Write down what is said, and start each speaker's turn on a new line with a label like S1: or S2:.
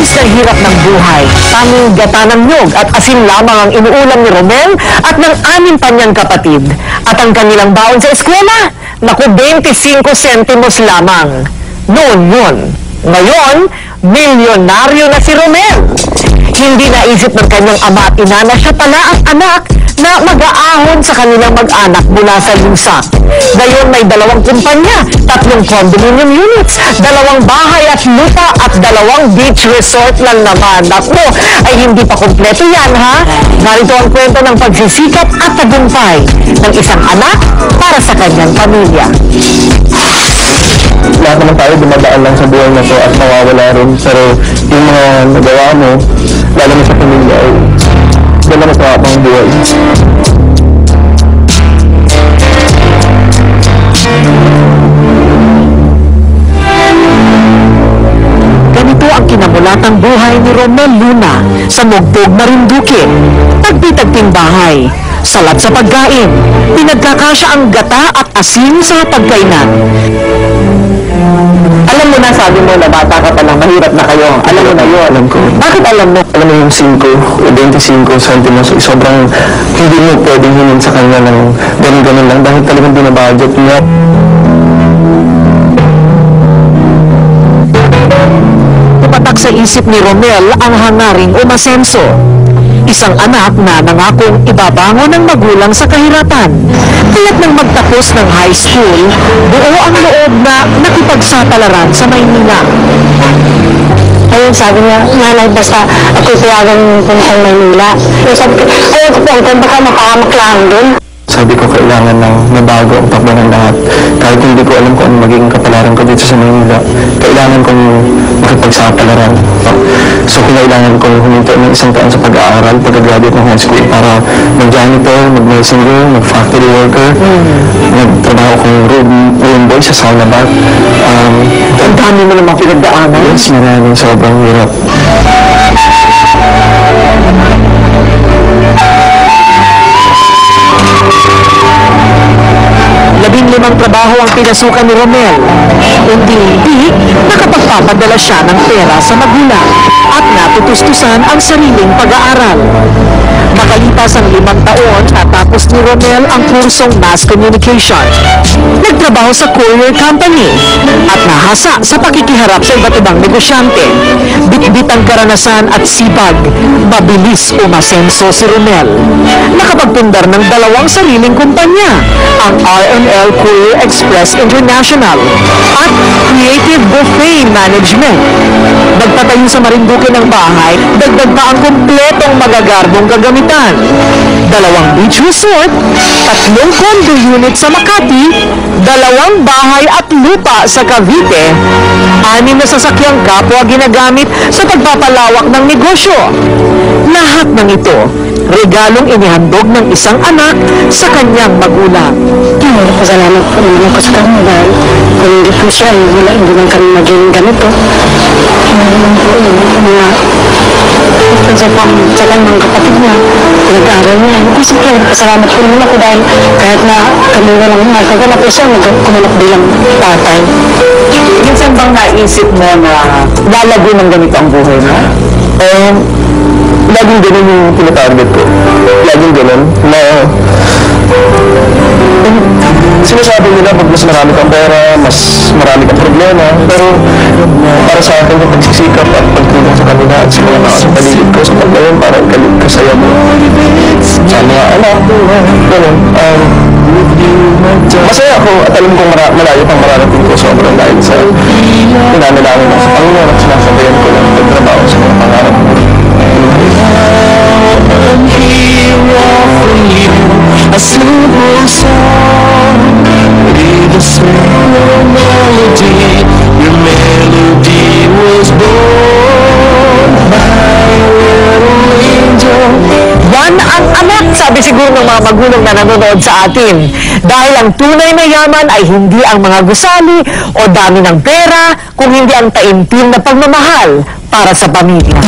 S1: Labis ng hirap ng buhay. Tanging gata ng nyog at asin lamang ang inuulam ni Romel at ng 6 pa niyang kapatid. At ang kanilang baon sa eskwela, naku 25 sentimos lamang. Noon yun. Ngayon, milyonaryo na si Romel. Hindi naisip ng kanyang ama at ina na siya pala ang anak na mag-aahon sa kanilang mag-anak mula sa lusa. Ngayon may 2 kumpanya, 3 condominium units, 2 bahay at lupa at 2 beach resort lang naman. Naku, ay hindi pa kompleto yan ha. Narito ang kwento ng pagsisikap at tagumpay ng isang anak para sa kanyang pamilya.
S2: Lahat naman tayo dumadaan lang sa buhay na to at mawawala rin. Pero yung mga nagawa mo, lalo na sa pamilya, ay dala mas makapang buhay.
S1: Ganito ang kinamulatang buhay ni Romel Luna sa Mugpog, Marinduque. Tagpi-tagping bahay, salat sa pagkain, pinagkakasya ang gata at asin sa pagkainan. Alam mo na, sabi mo na bata ka pa lang, mahirap na kayo. Alam mo na yun.
S2: Alam ko.
S1: Bakit alam mo?
S2: Alam mo yung 5 o 25 centimos, sobrang hindi mo pwedeng hinin sa kanya ng ganun-ganun lang dahil talagang binabudget niya.
S1: Tumatak sa isip ni Romel ang hangaring umasenso. Isang anak na nangakong ibabangon ng magulang sa kahirapan. Kaya't nang magtapos ng high school, buo ang loob na nakipagsapalaran sa Maynila.
S3: Ayun, sabi niya, nanay, basta ako'y tiyagang puntang Maynila. Sabi ko, ayun ko po, baka makahamak lang doon.
S2: Sabi ko, kailangan ng mabago ang takbo ng lahat. Kahit hindi ko alam kung ano magiging kapalaran ko dito sa Maynila, kailangan kong makipagsapalaran. So, kailangan kong huminto ng 1 taon sa pag-aaral, pag-graduate ng high school, para mag-janitor, mag-nursing room, mag-factory worker, nagtrabaho kong room boy sa sauna bar.
S1: Ang dami mo namang pinagdaanan.
S2: Yes, maraming sobrang hirap.
S1: 15 trabaho ang pinasukan ni Romel. Unti-unti, nakapagpapadala siya ng pera sa magulang at natutustusan ang sariling pag-aaral. Makalipas ang 5 taon, natapos ni Romel ang kursong Mass Communication. Nagtrabaho sa courier company at nahasa sa pakikiharap sa iba't ibang negosyante. Bitbit ang karanasan at sipag, mabilis umasenso si Romel. Nakapagpundar ng 2 sariling kumpanya, ang R&L Courier Express International at Creative Buffet Management. Nagpatayo sa Marinduque ng bahay, dagdag pa ang kumpletong magagarbong kagamitan. 2 beach resort, 3 condo unit sa Makati, 2 bahay at lupa sa Cavite, 6 na sasakyang kapwa ginagamit sa pagpapalawak ng negosyo. Lahat ng ito, regalong inihandog ng isang anak sa kanyang magulang.
S3: Pasalamat po naman ako sa kanya dahil kung hindi po siya, hindi man kami maging ganito. Kasi po, sa kanyang kapatid niya, nag-aaral niya. Siyempre, pasalamat po naman ako dahil kahit na kami walang nagkagala po siya, kumanap bilang tatay.
S1: Minsan bang naisip mo na lalago ng ganito ang buhay mo?
S2: Laging ganun yung tinatarget ko. Laging ganun na sinasabi nila pag mas marami kang pera, mas marami kang problema. Pero para sa akin yung pagsisikap at pagtulong sa kanila at sa mga tao sa paligid ko, sa paglayon, parang kasaya mo. Sa mga anak, ganun. Masaya ako at alam kong malayo pang mararating ko sobrang dahil sa pinanalangin ko sa Panginoon at sinasabayan ko ng pagtrabaho sa mga pangarap ko.
S4: A simple song with a simple melody. Your melody was born by a little angel.
S1: Yan ang anak, sabi siguro ng mga magulang na nanonood sa atin. Dahil ang tunay na yaman ay hindi ang mga gusali o dami ng pera, kung hindi ang taimtim na pagmamahal para sa pamilya.